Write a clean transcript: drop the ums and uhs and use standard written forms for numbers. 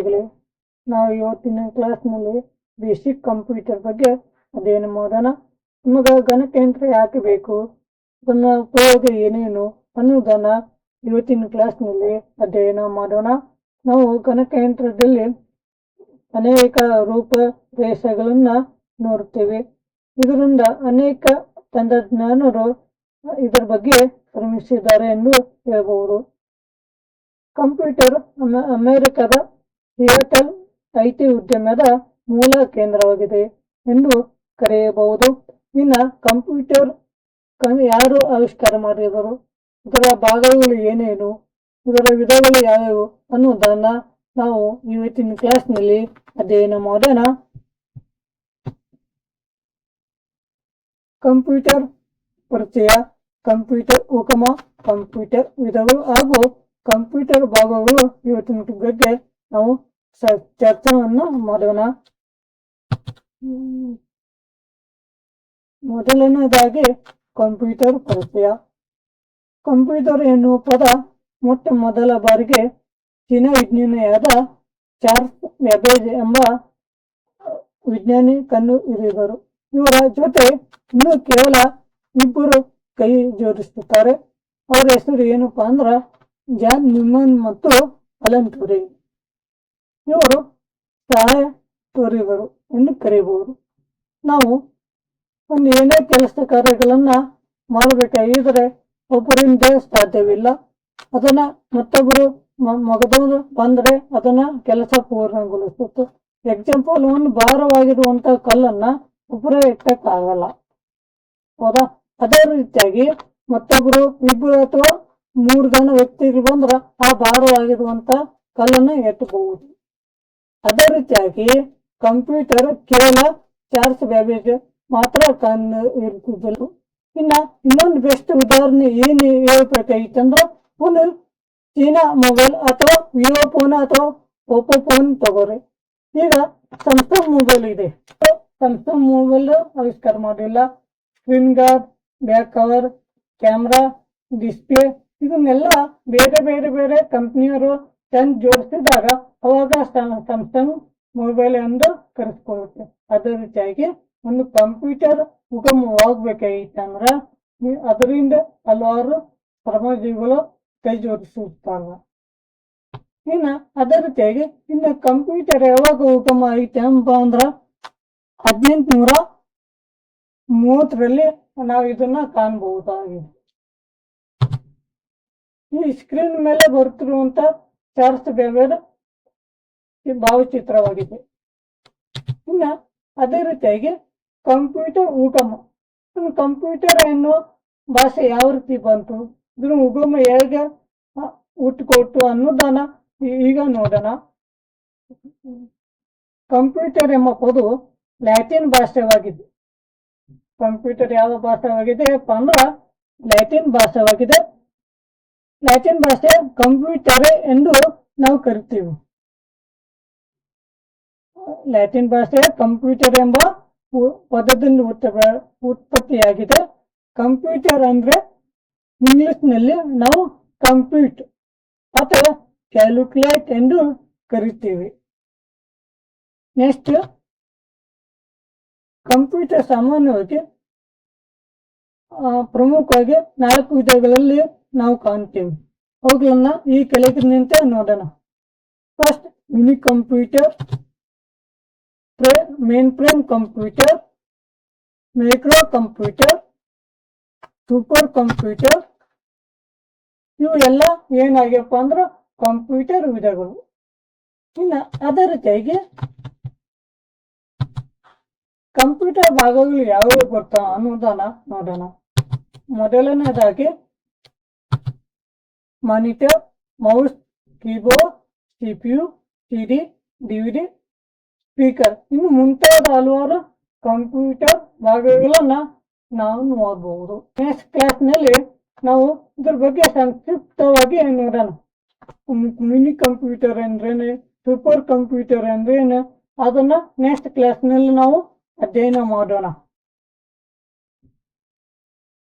ವಿದ್ಯಾರ್ಥಿಗಳೇ, ನಾವು ಇವತ್ತಿನ ಕ್ಲಾಸ್ನಲ್ಲಿ ಬೇಸಿಕ್ ಕಂಪ್ಯೂಟರ್ ಬಗ್ಗೆ ಅಧ್ಯಯನ ಮಾಡೋಣ. ನಿಮಗೆ ಗಣಕಯಂತ್ರ ಯಾಕೆ ಬೇಕು, ಅದನ್ನ ಉಪಯೋಗ ಏನೇನು ಅನ್ನೋದನ್ನ ಇವತ್ತಿನ ಕ್ಲಾಸ್ನಲ್ಲಿ ಅಧ್ಯಯನ ಮಾಡೋಣ. ನಾವು ಗಣಕಯಂತ್ರದಲ್ಲಿ ಅನೇಕ ರೂಪ ರೇಷೆಗಳನ್ನ ನೋಡುತ್ತೇವೆ. ಇದರಿಂದ ಅನೇಕ ತಂತ್ರಜ್ಞಾನರು ಇದರ ಬಗ್ಗೆ ಶ್ರಮಿಸಿದ್ದಾರೆ ಎಂದು ಹೇಳಬಹುದು. ಕಂಪ್ಯೂಟರ್ ಅಮೆರಿಕದ ಸಿಯಾಟಲ್ ಐಟಿ ಉದ್ಯಮದ ಮೂಲ ಕೇಂದ್ರವಾಗಿದೆ ಎಂದು ಕರೆಯಬಹುದು. ಇನ್ನು ಕಂಪ್ಯೂಟರ್ ಯಾರು ಆವಿಷ್ಕಾರ ಮಾಡಿದರು, ಇದರ ಭಾಗಗಳು ಏನೇನು, ಇದರ ವಿಧಗಳು ಯಾವುವು ಅನ್ನೋದನ್ನ ನಾವು ಇವತ್ತಿನ ಕ್ಲಾಸ್ನಲ್ಲಿ ಅಧ್ಯಯನ ಮಾಡೋಣ. ಕಂಪ್ಯೂಟರ್ ಪರಿಚಯ, ಕಂಪ್ಯೂಟರ್ ಉಗಮ, ಕಂಪ್ಯೂಟರ್ ವಿಧಗಳು ಹಾಗೂ ಕಂಪ್ಯೂಟರ್ ಭಾಗಗಳು ಇವತ್ತಿನ ಬಗ್ಗೆ ನಾವು ಚರ್ಚೆಯನ್ನು ಮಾಡೋಣ. ಮೊದಲನೇದಾಗಿ ಕಂಪ್ಯೂಟರ್ ಪರಿಚಯ. ಕಂಪ್ಯೂಟರ್ ಎನ್ನುವ ಪದ ಮೊಟ್ಟ ಮೊದಲ ಬಾರಿಗೆ ಚೀನಾ ವಿಜ್ಞಾನಿಯಾದ ಚಾರ್ಲ್ಸ್ ಬ್ಯಾಬೇಜ್ ಎಂಬ ವಿಜ್ಞಾನಿ ಕಂಡು ಹಿಡಿದರು. ಇವರ ಜೊತೆ ಇನ್ನು ಕೇವಲ ಇಬ್ಬರು ಕೈ ಜೋಡಿಸುತ್ತಾರೆ. ಅವರ ಹೆಸರು ಏನಪ್ಪಾ ಅಂದ್ರ ಜಾನ್ ನ್ಯೂಮನ್ ಮತ್ತು ಅಲನ್ ಟ್ಯೂರಿಂಗ್. ಇವರು ಸಹಾಯ ತೋರಿದರು ಎಂದು ಕರೆಯಬಹುದು. ನಾವು ಒಂದು ಏನೇ ಕೆಲಸ ಕಾರ್ಯಗಳನ್ನ ಮಾಡಬೇಕಾಗಿದ್ರೆ ಒಬ್ಬರಿಂದ ಸಾಧ್ಯವಿಲ್ಲ. ಅದನ್ನ ಮತ್ತೊಬ್ಬರು ಮಗದವರು ಬಂದ್ರೆ ಅದನ್ನ ಕೆಲಸ ಪೂರ್ಣಗೊಳಿಸುತ್ತೆ. ಎಕ್ಸಾಂಪಲ್, ಒಂದು ಭಾರವಾಗಿರುವಂತ ಕಲ್ಲನ್ನ ಒಬ್ಬರೇ ಎತ್ತಕ್ಕಾಗಲ್ಲ, ಹೌದಾ? ಅದೇ ರೀತಿಯಾಗಿ ಮತ್ತೊಬ್ಬರು ಇಬ್ಬರು ಅಥವಾ 3 ಜನ ವ್ಯಕ್ತಿಗಳು ಬಂದ್ರ ಆ ಭಾರವಾಗಿರುವಂತ ಕಲ್ಲನ್ನು ಎತ್ತಬಹುದು. ಅದೇ ರೀತಿಯಾಗಿ ಕಂಪ್ಯೂಟರ್ ಕೇವಲ ಚಾರ್ಲ್ಸ್ ಬ್ಯಾಬೇಜ್ ಮಾತ್ರ ಕಂಡು ಹಿಡಿದಿದ್ದರು. ಇನ್ನೊಂದು ಬೆಸ್ಟ್ ಉದಾಹರಣೆ ಏನು ಹೇಳ್ಬೇಕಾಗಿತ್ತಂದ್ರ, ಒಂದು ಚೀನಾ ಮೊಬೈಲ್ ಅಥವಾ ವಿವೋ ಫೋನ್ ಅಥವಾ ಓಪೋ ಫೋನ್ ತಗೋರಿ. ಈಗ ಸ್ಯಾಮ್ಸಂಗ್ ಮೊಬೈಲ್ ಇದೆ. ಸ್ಯಾಮ್ಸಂಗ್ ಮೊಬೈಲ್ ಆವಿಷ್ಕಾರ ಮಾಡಿಲ್ಲ. Screen guard, back cover, camera, display ಇದನ್ನೆಲ್ಲ ಬೇರೆ ಬೇರೆ ಬೇರೆ ಕಂಪ್ನಿಯವರು ತಂದು ಜೋಡಿಸಿದಾಗ ಅವಾಗ ಸ್ಯಾಮ್ಸಂಗ್ ಮೊಬೈಲ್ ಎಂದು ಕರೆಸ್ಕೊಳ್ಳುತ್ತೆ. ಅದೇ ರೀತಿಯಾಗಿ ಒಂದು ಕಂಪ್ಯೂಟರ್ ಉಗಮವಾಗಬೇಕಾಗಿತ್ತಂದ್ರ ಅದರಿಂದ ಹಲವಾರು ಶ್ರಮಜೀವಿಗಳು ಕೈ ಜೋಡಿಸುತ್ತಾರ. ಅದೇ ರೀತಿಯಾಗಿ ಇನ್ನು ಕಂಪ್ಯೂಟರ್ ಯಾವಾಗ ಉಗಮ ಐತೆ ಅಂದ್ರ 1830ರಲ್ಲಿ ನಾವು ಇದನ್ನ ಕಾಣಬಹುದಾಗಿದೆ. ಈ ಸ್ಕ್ರೀನ್ ಮೇಲೆ ಬರುತ್ತಿರುವಂತ ಚಾರ್ಲ್ಸ್ ಬ್ಯಾಬೇಜ್ ಭಾವಚಿತ್ರವಾಗಿದೆ. ಅದೇ ರೀತಿಯಾಗಿ ಕಂಪ್ಯೂಟರ್ ಉಗಮ, ಕಂಪ್ಯೂಟರ್ ಎನ್ನುವ ಭಾಷೆ ಯಾವ ರೀತಿ ಬಂತು, ಇದ್ರ ಉಗಮ ಹೇಗೆ ಹುಟ್ಟುಕೊಟ್ಟು ಅನ್ನೋದನ್ನ ಈಗ ನೋಡೋಣ. ಕಂಪ್ಯೂಟರ್ ಎಂಬ ಪದವು ಲ್ಯಾಟಿನ್ ಭಾಷೆವಾಗಿದೆ. ಕಂಪ್ಯೂಟರ್ ಯಾವ ಭಾಷೆವಾಗಿದೆ ಅಂದ್ರ ಲ್ಯಾಟಿನ್ ಭಾಷೆವಾಗಿದೆ. ಲ್ಯಾಟಿನ್ ಭಾಷೆ ಕಂಪ್ಯೂಟರ್ ಎಂದು ನಾವು ಕರಿತೀವಿ. ಲ್ಯಾಟಿನ್ ಭಾಷೆ ಕಂಪ್ಯೂಟರ್ ಎಂಬ ಪದದಿಂದ ಉತ್ಪತ್ತಿಯಾಗಿದೆ. ಕಂಪ್ಯೂಟರ್ ಅಂದ್ರೆ ಇಂಗ್ಲಿಷ್ನಲ್ಲಿ ನಾವು ಕಂಪ್ಯೂಟ್ ಅಥವಾ ಕ್ಯಾಲ್ಕುಲೇಟ್ ಎಂದು ಕರಿತೀವಿ. ನೆಕ್ಸ್ಟ್, ಕಂಪ್ಯೂಟರ್ ಸಾಮಾನ್ಯವಾಗಿ ಪ್ರಮುಖವಾಗಿ 4 ವಿಧಗಳಲ್ಲಿ ನಾವು ಕಾಣ್ತೀವಿ. ಅವುಗಳನ್ನ ಈ ಕೆಳಗಿನಂತೆ ನೋಡೋಣ. First, mini computer, main frame computer, micro computer, super computer. ಇವು ಎಲ್ಲ ಏನಾಗ್ಯಪ್ಪ ಅಂದ್ರ ಕಂಪ್ಯೂಟರ್ ವಿಧಗಳು. ಅದೇ ರೀತಿಯಾಗಿ ಕಂಪ್ಯೂಟರ್ ಭಾಗಗಳು ಯಾವ್ಯಾವ ಬರ್ತಾವ ಅನ್ನೋದನ್ನ ನೋಡೋಣ. ಮೊದಲನೇದಾಗಿ monitor, mouse, keyboard, CPU, CD, DVD, speaker, ಇನ್ನು ಮುಂತಾದ ಹಲವಾರು ಕಂಪ್ಯೂಟರ್ ಭಾಗಗಳನ್ನ ನಾವು ನೋಡಬಹುದು. ನೆಕ್ಸ್ಟ್ ಕ್ಲಾಸ್ ನಲ್ಲಿ ನಾವು ಇದ್ರ ಬಗ್ಗೆ ಸಂಕ್ಷಿಪ್ತವಾಗಿ ನೋಡೋಣ. ಮಿನಿ ಕಂಪ್ಯೂಟರ್ ಅಂದ್ರೇನೆ, ಸೂಪರ್ ಕಂಪ್ಯೂಟರ್ ಅಂದ್ರೇನೆ, ಅದನ್ನ ನೆಕ್ಸ್ಟ್ ಕ್ಲಾಸ್ ನಲ್ಲಿ ನಾವು ಅಧ್ಯಯನ ಮಾಡೋಣ.